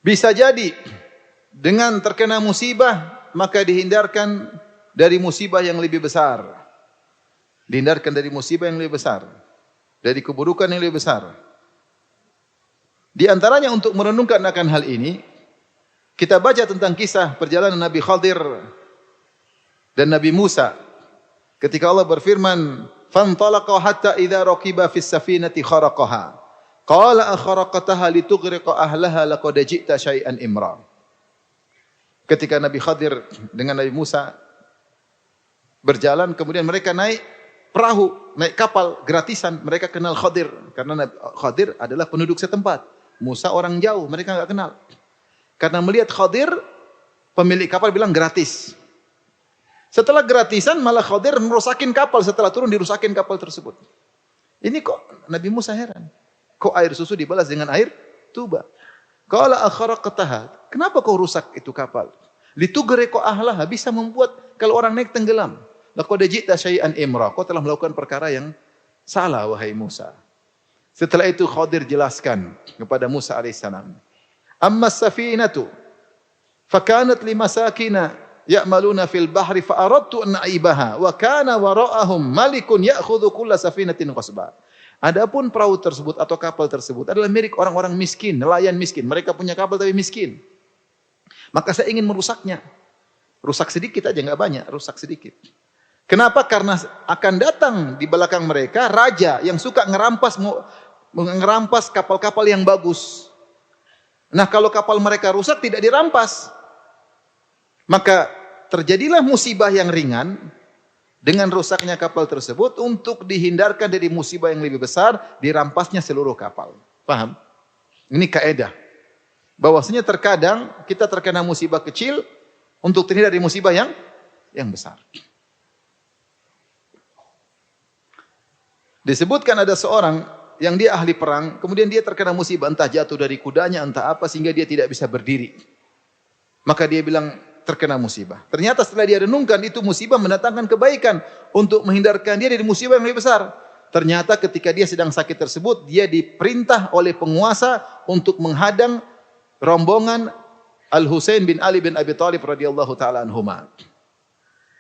Bisa jadi dengan terkena musibah maka dihindarkan dari musibah yang lebih besar. Dihindarkan dari musibah yang lebih besar, dari keburukan yang lebih besar. Di antaranya untuk merenungkan akan hal ini, kita baca tentang kisah perjalanan Nabi Khadir dan Nabi Musa. Ketika Allah berfirman, "Fantalaqa hatta idza raqiba fis safinati kharaqaha. Qala akharaqtaha litughriqa ahlaha laqad ji'ta syai'an imra." Ketika Nabi Khadir dengan Nabi Musa berjalan, kemudian mereka naik perahu, naik kapal gratisan. Mereka kenal Khadir karena Khadir adalah penduduk setempat. Musa orang jauh, mereka enggak kenal. Karena melihat Khadir, pemilik kapal bilang gratis. Setelah gratisan malah Khadir merusakin kapal, setelah turun dirusakin kapal tersebut. Ini kok Nabi Musa heran. Kok air susu dibalas dengan air tuba? Qala akharaqtaha. Kenapa kau rusak itu kapal? Litughriqa ahlaha, bisa membuat kalau orang naik tenggelam. Laqad ji'ta syai'an imra. Kau telah melakukan perkara yang salah wahai Musa. Setelah itu Khadir jelaskan kepada Musa alaihissalam. Amma as-safinatu fakanat limasakina ya'maluna fil bahri fa aradtu an a'ibaha wa kana wara'ahum malikun ya'khudhu kulla safinatin qasba. Adapun perahu tersebut atau kapal tersebut adalah milik orang-orang miskin, nelayan miskin. Mereka punya kapal tapi miskin. Maka saya ingin merusaknya. Rusak sedikit aja, enggak banyak, rusak sedikit. Kenapa? Karena akan datang di belakang mereka raja yang suka ngerampas kapal-kapal yang bagus. Nah, kalau kapal mereka rusak tidak dirampas, maka terjadilah musibah yang ringan dengan rusaknya kapal tersebut. Untuk dihindarkan dari musibah yang lebih besar, dirampasnya seluruh kapal. Paham? Ini kaidah. Bahwasanya terkadang kita terkena musibah kecil untuk terhindar dari musibah yang besar. Disebutkan ada seorang yang dia ahli perang, kemudian dia terkena musibah, entah jatuh dari kudanya, entah apa, sehingga dia tidak bisa berdiri. Maka dia bilang terkena musibah. Ternyata setelah dia renungkan, itu musibah mendatangkan kebaikan untuk menghindarkan dia dari musibah yang lebih besar. Ternyata ketika dia sedang sakit tersebut, dia diperintah oleh penguasa untuk menghadang rombongan Al-Husain bin Ali bin Abi Thalib radhiyallahu taala anhuma.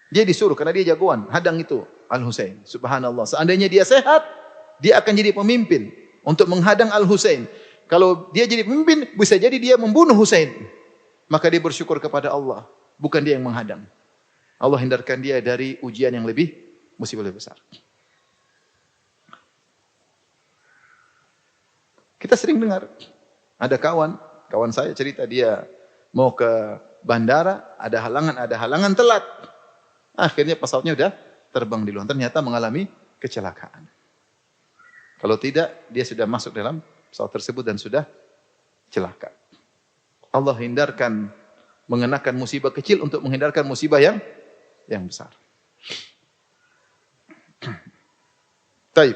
Dia disuruh karena dia jagoan, hadang itu Al-Husain. Subhanallah. Seandainya dia sehat, dia akan jadi pemimpin untuk menghadang Al-Husain. Kalau dia jadi pemimpin, bisa jadi dia membunuh Husain. Maka dia bersyukur kepada Allah, bukan dia yang menghadang. Allah hindarkan dia dari ujian yang musibah lebih besar. Kita sering dengar, ada kawan saya cerita dia mau ke bandara, ada halangan telat. Akhirnya pesawatnya udah terbang di luar, ternyata mengalami kecelakaan. Kalau tidak, dia sudah masuk dalam pesawat tersebut dan sudah celaka. Allah hindarkan, mengenakan musibah kecil untuk menghindarkan musibah yang besar. Baik.